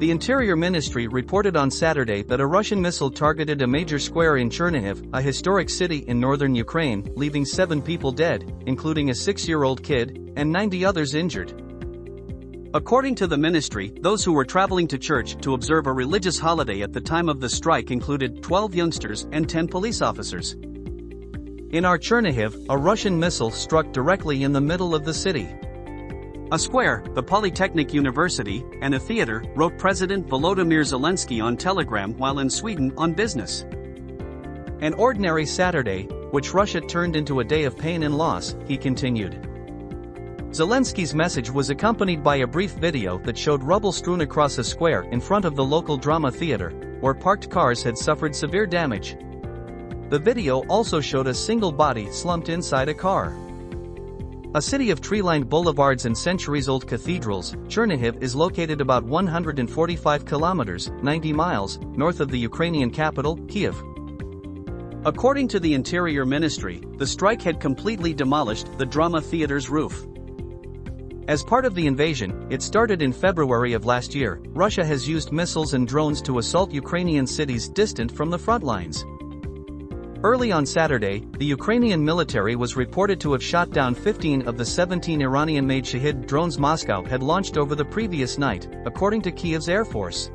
The Interior Ministry reported on Saturday that a Russian missile targeted a major square in Chernihiv, a historic city in northern Ukraine, leaving 7 people dead, including a 6-year-old kid, and 90 others injured. According to the ministry, those who were traveling to church to observe a religious holiday at the time of the strike included 12 youngsters and 10 police officers. In Chernihiv, a Russian missile struck directly in the middle of the city. A square, the Polytechnic University, and a theater, wrote President Volodymyr Zelensky on Telegram while in Sweden on business. An ordinary Saturday, which Russia turned into a day of pain and loss, he continued. Zelensky's message was accompanied by a brief video that showed rubble strewn across a square in front of the local drama theater, where parked cars had suffered severe damage. The video also showed a single body slumped inside a car. A city of tree-lined boulevards and centuries-old cathedrals, Chernihiv is located about 145 kilometers, 90 miles, north of the Ukrainian capital, Kyiv. According to the Interior Ministry, the strike had completely demolished the drama theater's roof. As part of the invasion, it started in February of last year. Russia has used missiles and drones to assault Ukrainian cities distant from the front lines. Early on Saturday, the Ukrainian military was reported to have shot down 15 of the 17 Iranian-made Shahid drones Moscow had launched over the previous night, according to Kyiv's Air Force.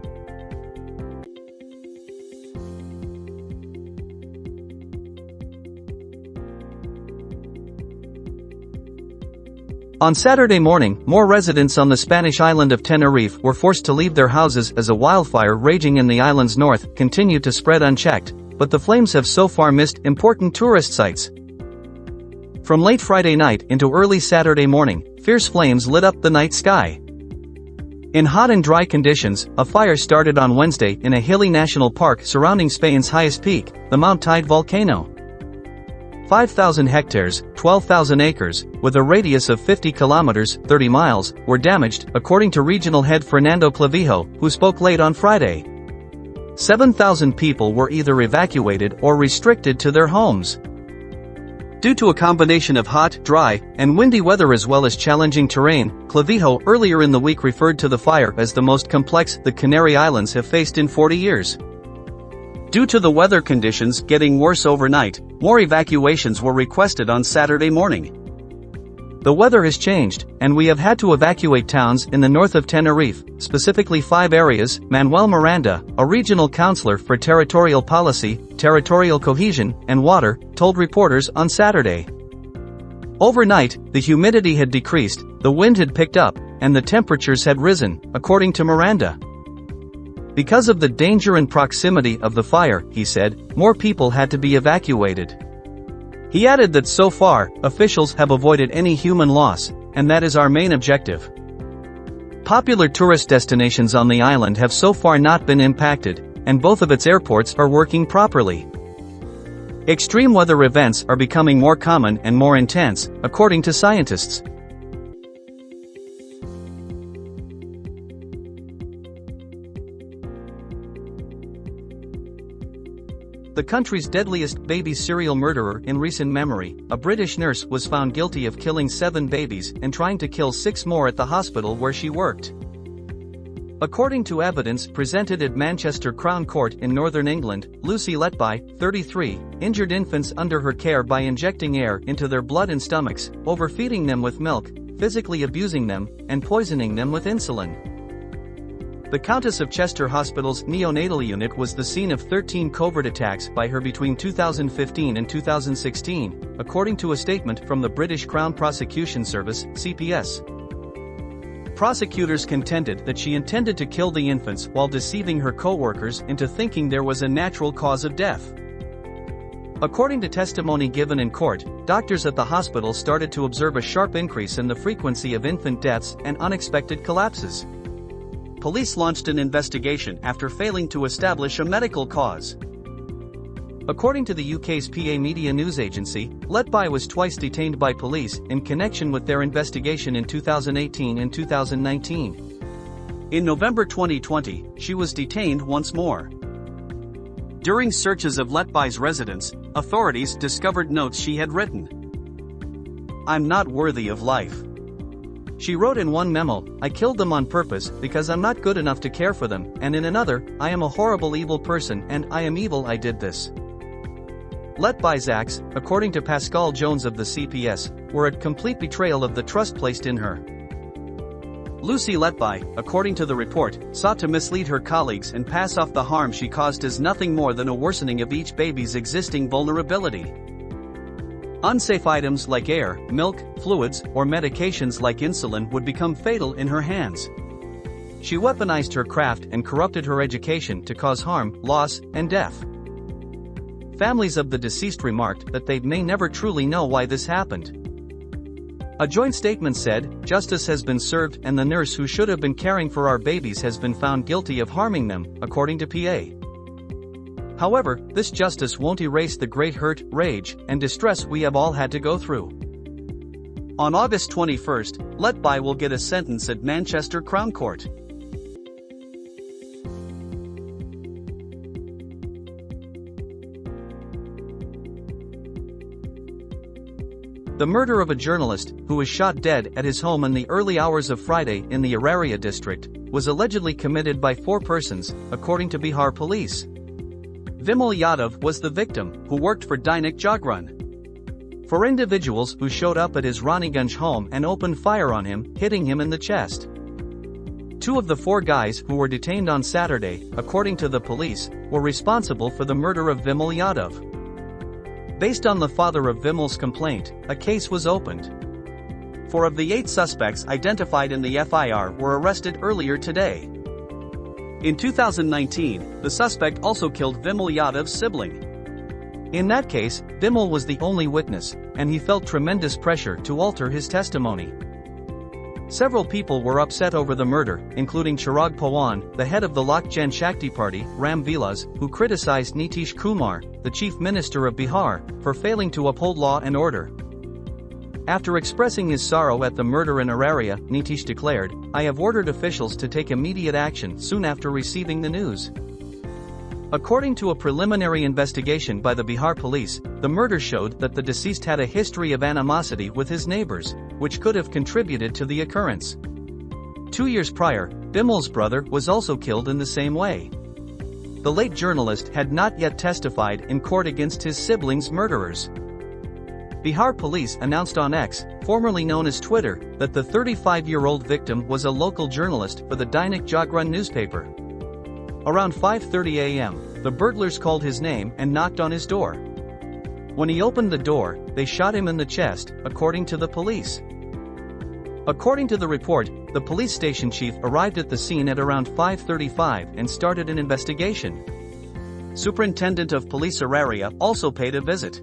On Saturday morning, more residents on the Spanish island of Tenerife were forced to leave their houses as a wildfire raging in the island's north continued to spread unchecked, but the flames have so far missed important tourist sites. From late Friday night into early Saturday morning, fierce flames lit up the night sky. In hot and dry conditions, a fire started on Wednesday in a hilly national park surrounding Spain's highest peak, the Mount Tide volcano. 5,000 hectares, 12,000 acres, with a radius of 50 kilometers, 30 miles, were damaged, according to regional head Fernando Clavijo, who spoke late on Friday. 7,000 people were either evacuated or restricted to their homes. Due to a combination of hot, dry, and windy weather as well as challenging terrain, Clavijo earlier in the week referred to the fire as the most complex the Canary Islands have faced in 40 years. Due to the weather conditions getting worse overnight, more evacuations were requested on Saturday morning. The weather has changed, and we have had to evacuate towns in the north of Tenerife, specifically 5 areas, Manuel Miranda, a regional counselor for territorial policy, territorial cohesion, and water, told reporters on Saturday. Overnight, the humidity had decreased, the wind had picked up, and the temperatures had risen, according to Miranda. Because of the danger and proximity of the fire, he said, more people had to be evacuated. He added that so far, officials have avoided any human loss, and that is our main objective. Popular tourist destinations on the island have so far not been impacted, and both of its airports are working properly. Extreme weather events are becoming more common and more intense, according to scientists. The country's deadliest baby serial murderer in recent memory, a British nurse was found guilty of killing 7 babies and trying to kill 6 more at the hospital where she worked. According to evidence presented at Manchester Crown Court in Northern England, Lucy Letby, 33, injured infants under her care by injecting air into their blood and stomachs, overfeeding them with milk, physically abusing them, and poisoning them with insulin. The Countess of Chester Hospital's neonatal unit was the scene of 13 covert attacks by her between 2015 and 2016, according to a statement from the British Crown Prosecution Service, CPS. Prosecutors contended that she intended to kill the infants while deceiving her co-workers into thinking there was a natural cause of death. According to testimony given in court, doctors at the hospital started to observe a sharp increase in the frequency of infant deaths and unexpected collapses. Police launched an investigation after failing to establish a medical cause. According to the UK's PA media news agency, Letby was twice detained by police in connection with their investigation in 2018 and 2019. In November 2020, she was detained once more. During searches of Letby's residence, authorities discovered notes she had written. "I'm not worthy of life. She wrote in one memo, "I killed them on purpose because I'm not good enough to care for them," and in another, "I am a horrible evil person and I am evil I did this." Letby's acts, according to Pascal Jones of the CPS, were a complete betrayal of the trust placed in her. Lucy Letby, according to the report, sought to mislead her colleagues and pass off the harm she caused as nothing more than a worsening of each baby's existing vulnerability. Unsafe items like air, milk, fluids, or medications like insulin would become fatal in her hands. She weaponized her craft and corrupted her education to cause harm, loss, and death. Families of the deceased remarked that they may never truly know why this happened. A joint statement said, "Justice has been served and the nurse who should have been caring for our babies has been found guilty of harming them," according to PA. However, this justice won't erase the great hurt, rage, and distress we have all had to go through. On August 21, Letby will get a sentence at Manchester Crown Court. The murder of a journalist, who was shot dead at his home in the early hours of Friday in the Araria district, was allegedly committed by 4 persons, according to Bihar police. Vimal Yadav was the victim, who worked for Dainik Jagran. 4 individuals who showed up at his Raniganj home and opened fire on him, hitting him in the chest. 2 of the 4 guys who were detained on Saturday, according to the police, were responsible for the murder of Vimal Yadav. Based on the father of Vimal's complaint, a case was opened. 4 of the 8 suspects identified in the FIR were arrested earlier today. In 2019, the suspect also killed Vimal Yadav's sibling. In that case, Vimal was the only witness, and he felt tremendous pressure to alter his testimony. Several people were upset over the murder, including Chirag Pawan, the head of the Lok Janshakti Party, Ram Vilas, who criticized Nitish Kumar, the chief minister of Bihar, for failing to uphold law and order. After expressing his sorrow at the murder in Araria, Nitish declared, "I have ordered officials to take immediate action soon after receiving the news." According to a preliminary investigation by the Bihar police, the murder showed that the deceased had a history of animosity with his neighbors, which could have contributed to the occurrence. 2 years prior, Vimal's brother was also killed in the same way. The late journalist had not yet testified in court against his siblings' murderers. Bihar police announced on X, formerly known as Twitter, that the 35-year-old victim was a local journalist for the Dainik Jagran newspaper. Around 5:30 a.m., the burglars called his name and knocked on his door. When he opened the door, they shot him in the chest, according to the police. According to the report, the police station chief arrived at the scene at around 5:35 and started an investigation. Superintendent of Police Araria also paid a visit.